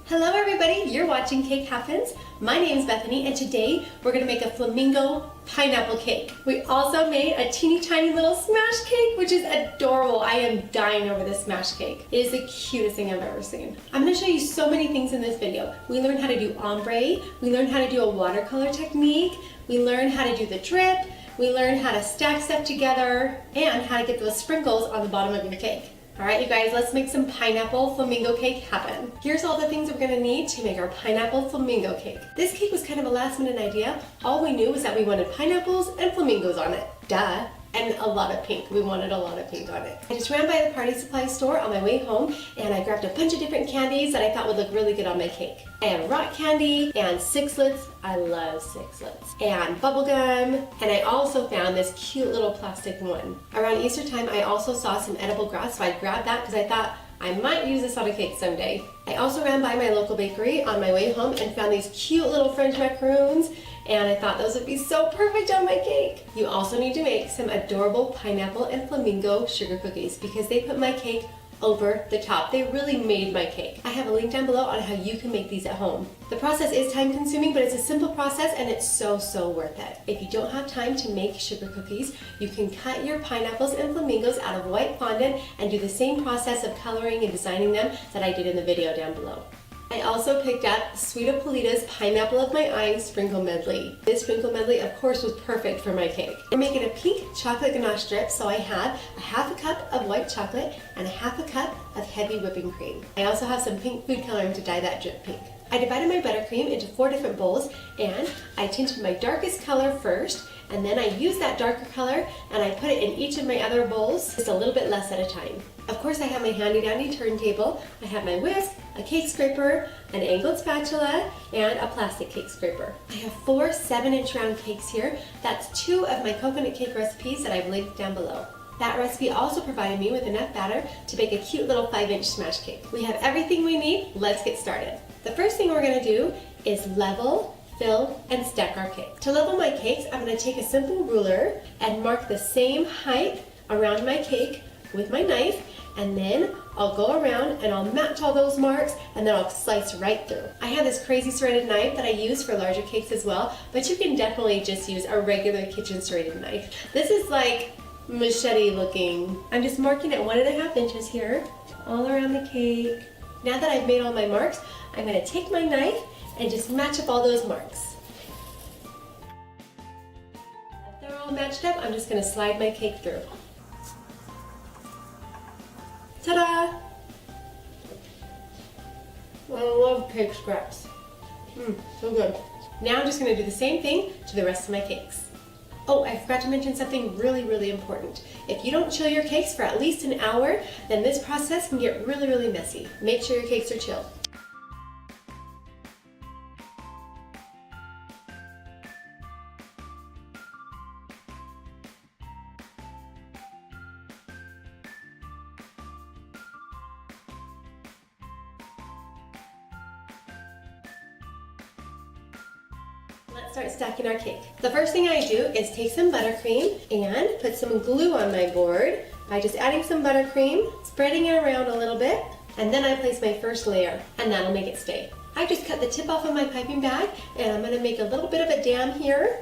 Hello everybody, you're watching Cake Happens. My name is Bethany and today we're going to make a flamingo pineapple cake. We also made a teeny tiny little smash cake, which is adorable. I am dying over this smash cake. It is the cutest thing I've ever seen. I'm going to show you so many things in this video. We learned how to do ombre, we learned how to do a watercolor technique, we learned how to do the drip, we learned how to stack stuff together, and how to get those sprinkles on the bottom of your cake. Alright you guys, let's make some pineapple flamingo cake happen. Here's all the things we're going to need to make our pineapple flamingo cake. This cake was kind of a last minute idea. All we knew was that we wanted pineapples and flamingos on it. Duh. And a lot of pink. We wanted a lot of pink on it. I just ran by the party supply store on my way home and I grabbed a bunch of different candies that I thought would look really good on my cake. I have rock candy and sixlets. I love sixlets. And bubble gum. And I also found this cute little plastic one. Around Easter time I also saw some edible grass, so I grabbed that because I thought I might use this on a cake someday. I also ran by my local bakery on my way home and found these cute little French macaroons, and I thought those would be so perfect on my cake. You also need to make some adorable pineapple and flamingo sugar cookies because they put my cake over the top. They really made my cake. I have a link down below on how you can make these at home. The process is time consuming, but it's a simple process and it's so worth it. If you don't have time to make sugar cookies, you can cut your pineapples and flamingos out of white fondant and do the same process of coloring and designing them that I did in the video down below. I also picked up Sweet Polita's Pineapple of My Eye Sprinkle Medley. This sprinkle medley, of course, was perfect for my cake. I'm making a pink chocolate ganache drip, so I have a half a cup of white chocolate and a half a cup of heavy whipping cream. I also have some pink food coloring to dye that drip pink. I divided my buttercream into 4 different bowls and I tinted my darkest color first, and then I used that darker color and I put it in each of my other bowls, just a little bit less at a time. Of course, I have my handy dandy turntable, I have my whisk, a cake scraper, an angled spatula, and a plastic cake scraper. I have 4 7-inch round cakes here. That's 2 of my coconut cake recipes that I've linked down below. That recipe also provided me with enough batter to bake a cute little 5-inch smash cake. We have everything we need, let's get started. The first thing we're going to do is level, fill, and stack our cake. To level my cakes, I'm going to take a simple ruler and mark the same height around my cake with my knife, and then I'll go around and I'll match all those marks and then I'll slice right through. I have this crazy serrated knife that I use for larger cakes as well, but you can definitely just use a regular kitchen serrated knife. This is like machete looking. I'm just marking at 1.5 inches here, all around the cake. Now that I've made all my marks, I'm going to take my knife and just match up all those marks. If they're all matched up, I'm just going to slide my cake through. Ta-da! I love cake scraps. So good. Now I'm just going to do the same thing to the rest of my cakes. Oh, I forgot to mention something really important. If you don't chill your cakes for at least an hour, then this process can get really messy. Make sure your cakes are chilled. Let's start stacking our cake. The first thing I do is take some buttercream and put some glue on my board by just adding some buttercream, spreading it around a little bit, and then I place my first layer, and that'll make it stay. I just cut the tip off of my piping bag, and I'm going to make a little bit of a dam here.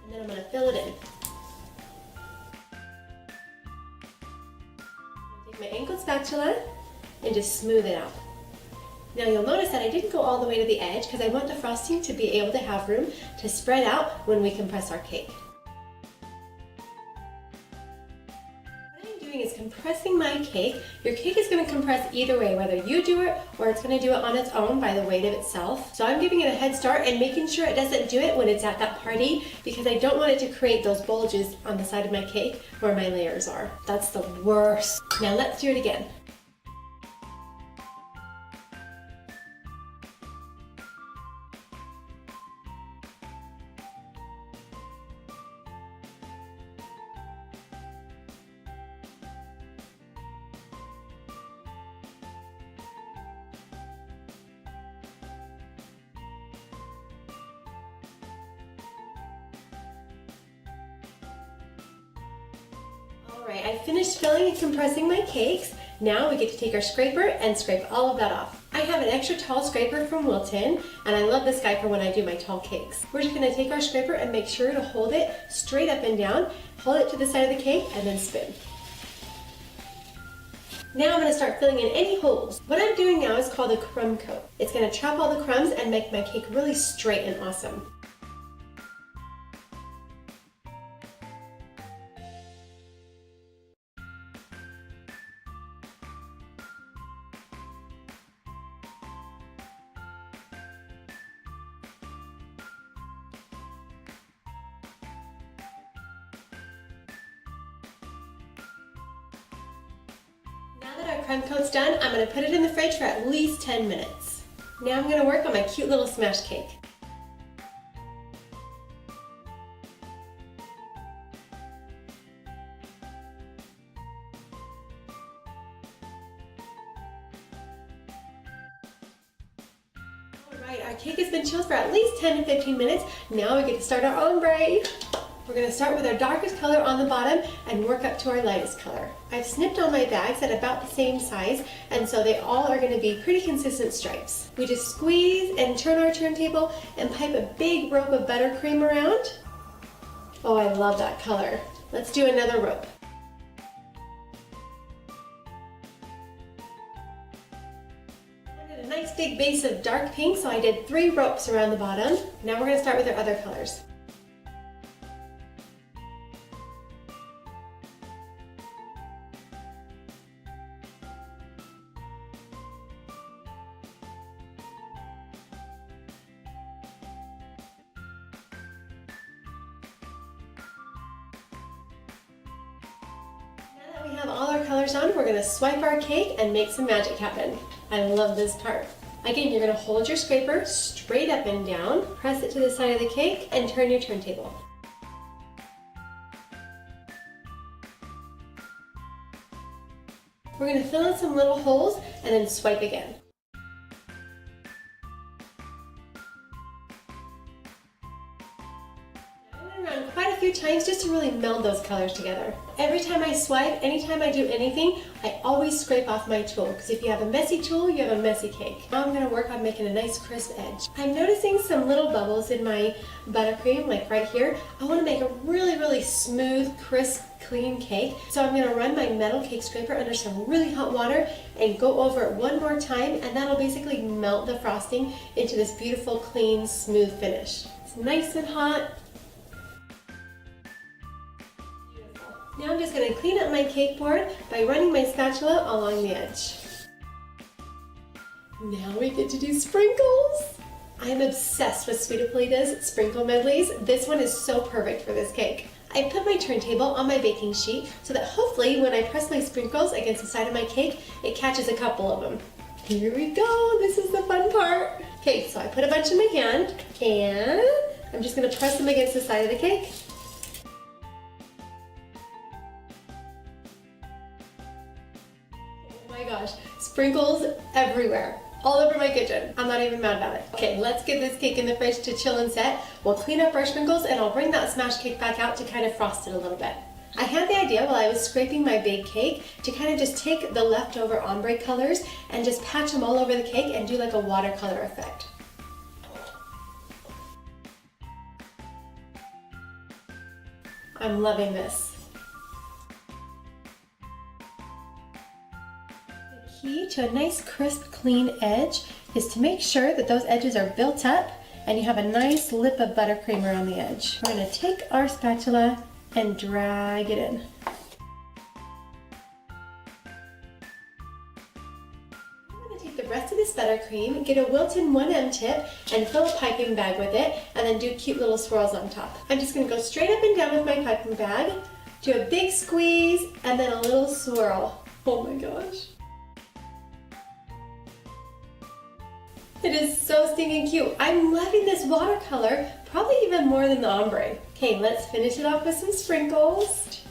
And then I'm going to fill it in. Take my angled spatula and just smooth it out. Now you'll notice that I didn't go all the way to the edge because I want the frosting to be able to have room to spread out when we compress our cake. What I'm doing is compressing my cake. Your cake is going to compress either way, whether you do it or it's going to do it on its own by the weight of itself. So I'm giving it a head start and making sure it doesn't do it when it's at that party because I don't want it to create those bulges on the side of my cake where my layers are. That's the worst. Now let's do it again. Alright, I finished filling and compressing my cakes, Now we get to take our scraper and scrape all of that off. I have an extra tall scraper from Wilton, and I love this guy for when I do my tall cakes. We're just gonna take our scraper and make sure to hold it straight up and down, hold it to the side of the cake, and then spin. Now I'm going to start filling in any holes. What I'm doing now is called a crumb coat. It's going to trap all the crumbs and make my cake really straight and awesome. Now that our crumb coat's done, I'm going to put it in the fridge for at least 10 minutes. Now I'm going to work on my cute little smash cake. Alright, our cake has been chilled for at least 10 to 15 minutes. Now we get to start our ombre. We're going to start with our darkest color on the bottom and work up to our lightest color. I've snipped all my bags at about the same size, and so they all are going to be pretty consistent stripes. We just squeeze and turn our turntable and pipe a big rope of buttercream around. Oh, I love that color. Let's do another rope. I did a nice big base of dark pink, so I did 3 ropes around the bottom. Now we're going to start with our other colors. We have all our colors on, we're going to swipe our cake and make some magic happen. I love this part. Again, you're going to hold your scraper straight up and down, press it to the side of the cake, and turn your turntable. We're going to fill in some little holes and then swipe again. Quite a few times just to really meld those colors together. Every time I swipe, anytime I do anything, I always scrape off my tool, because if you have a messy tool, you have a messy cake. Now I'm going to work on making a nice crisp edge. I'm noticing some little bubbles in my buttercream, like right here. I want to make a really smooth, crisp, clean cake. So I'm going to run my metal cake scraper under some really hot water and go over it one more time, and that'll basically melt the frosting into this beautiful, clean, smooth finish. It's nice and hot. Now I'm just going to clean up my cake board by running my spatula along the edge. Now we get to do sprinkles. I'm obsessed with Sweet Apolita's sprinkle medleys. This one is so perfect for this cake. I put my turntable on my baking sheet so that hopefully when I press my sprinkles against the side of my cake, it catches a couple of them. Here we go, this is the fun part. Okay, so I put a bunch in my hand and I'm just going to press them against the side of the cake. Oh my gosh, sprinkles everywhere, all over my kitchen. I'm not even mad about it. Okay, let's get this cake in the fridge to chill and set. We'll clean up our sprinkles and I'll bring that smash cake back out to kind of frost it a little bit. I had the idea while I was scraping my big cake to kind of just take the leftover ombre colors and just patch them all over the cake and do like a watercolor effect. I'm loving this. The key to a nice crisp clean edge is to make sure that those edges are built up and you have a nice lip of buttercream around the edge. We're going to take our spatula and drag it in. I'm going to take the rest of this buttercream, get a Wilton 1M tip and fill a piping bag with it and then do cute little swirls on top. I'm just going to go straight up and down with my piping bag, do a big squeeze and then a little swirl. Oh my gosh. It is so stinking cute. I'm loving this watercolor, probably even more than the ombre. Okay, let's finish it off with some sprinkles.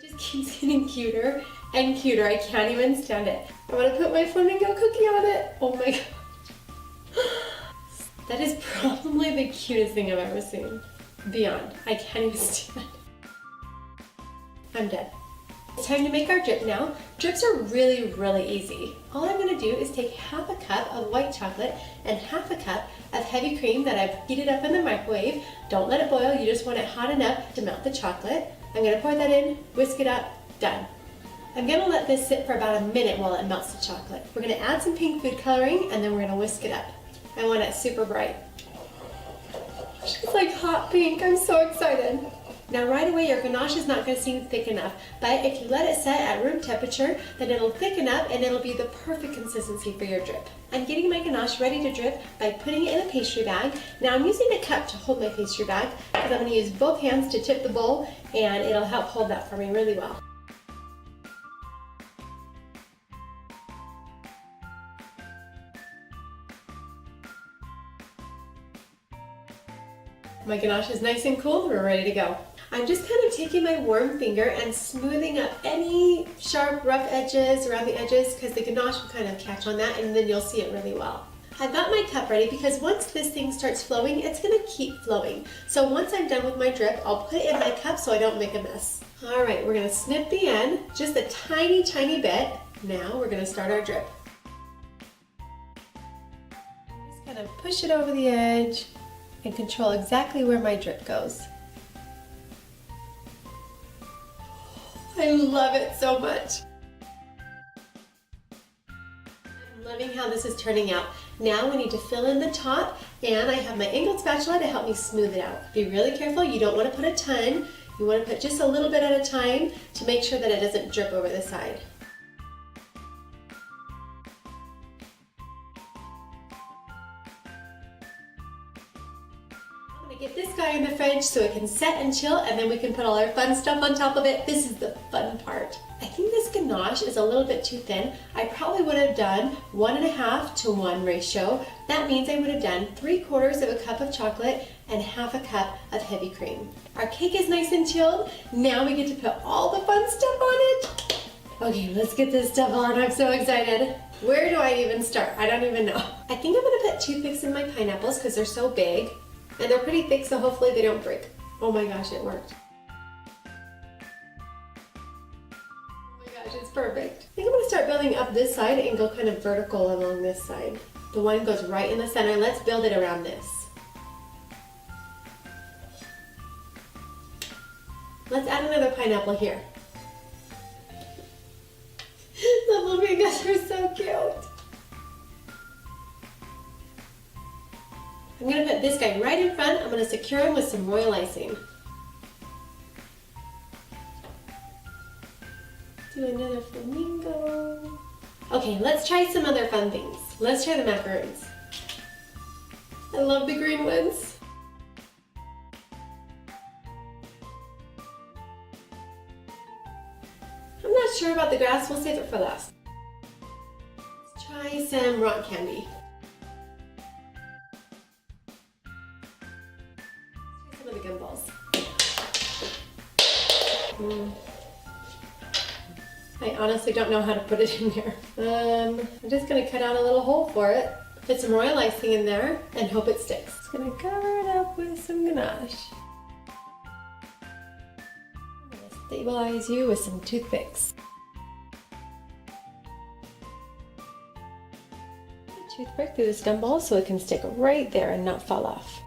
It just keeps getting cuter and cuter. I can't even stand it. I'm gonna put my flamingo cookie on it. Oh my god. That is probably the cutest thing I've ever seen. Beyond. I can't even stand it. I'm done. It's time to make our drip now. Drips are really, really easy. All I'm gonna do is take half a cup of white chocolate and half a cup of heavy cream that I've heated up in the microwave. Don't let it boil, you just want it hot enough to melt the chocolate. I'm gonna pour that in, whisk it up, done. I'm gonna let this sit for about a minute while it melts the chocolate. We're gonna add some pink food coloring and then we're gonna whisk it up. I want it super bright. It's like hot pink, I'm so excited. Now right away your ganache is not going to seem thick enough, but if you let it set at room temperature, then it'll thicken up and it'll be the perfect consistency for your drip. I'm getting my ganache ready to drip by putting it in a pastry bag. Now I'm using a cup to hold my pastry bag because I'm going to use both hands to tip the bowl and it'll help hold that for me really well. My ganache is nice and cool, we're ready to go. I'm just kind of taking my warm finger and smoothing up any sharp, rough edges around the edges because the ganache will kind of catch on that and then you'll see it really well. I've got my cup ready because once this thing starts flowing, it's going to keep flowing. So once I'm done with my drip, I'll put it in my cup so I don't make a mess. All right, we're going to snip the end just a tiny, tiny bit. Now we're going to start our drip. Just kind of push it over the edge and control exactly where my drip goes. I love it so much. I'm loving how this is turning out. Now we need to fill in the top and I have my angled spatula to help me smooth it out. Be really careful, you don't want to put a ton. You want to put just a little bit at a time to make sure that it doesn't drip over the side. Get this guy in the fridge so it can set and chill and then we can put all our fun stuff on top of it. This is the fun part. I think this ganache is a little bit too thin. I probably would have done 1.5 to 1 ratio. That means I would have done 3/4 of a cup of chocolate and half a cup of heavy cream. Our cake is nice and chilled. Now we get to put all the fun stuff on it. Okay, let's get this stuff on. I'm so excited. Where do I even start? I don't even know. I think I'm gonna put toothpicks in my pineapples because they're so big. And they're pretty thick, so hopefully they don't break. Oh my gosh, it worked. Oh my gosh, it's perfect. I think I'm gonna start building up this side and go kind of vertical along this side. The one goes right in the center. Let's build it around this. Let's add another pineapple here. The flamingos are so cute. I'm going to put this guy right in front. I'm going to secure him with some royal icing. Do another flamingo. Okay, let's try some other fun things. Let's try the macaroons. I love the green ones. I'm not sure about the grass. We'll save it for last. Let's try some rock candy. The gumballs. I honestly don't know how to put it in there. I'm just going to cut out a little hole for it, put some royal icing in there, and hope it sticks. Just going to cover it up with some ganache. I'm going to stabilize you with some toothpicks. Put a toothpick through this gumball so it can stick right there and not fall off.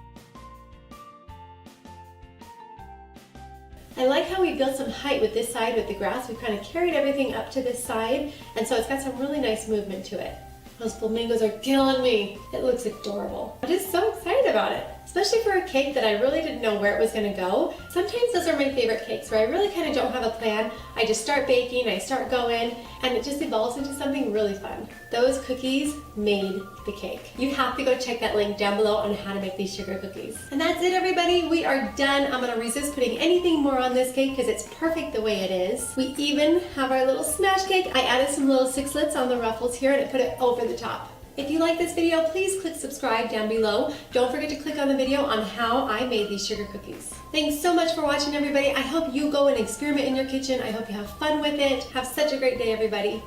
I like how we built some height with this side with the grass. We've kind of carried everything up to this side, and so it's got some really nice movement to it. Those flamingos are killing me. It looks adorable. I'm just so excited about it, especially for a cake that I really didn't know where it was going to go. Sometimes those are my favorite cakes where I really kind of don't have a plan. I just start baking, I start going, and it just evolves into something really fun. Those cookies made the cake. You have to go check that link down below on how to make these sugar cookies. And that's it, everybody. We are done. I'm going to resist putting anything more on this cake because it's perfect the way it is. We even have our little smash cake. I added some little sixlets on the ruffles here and I put it over the top. If you like this video, please click subscribe down below. Don't forget to click on the video on how I made these sugar cookies. Thanks so much for watching, everybody. I hope you go and experiment in your kitchen. I hope you have fun with it. Have such a great day, everybody.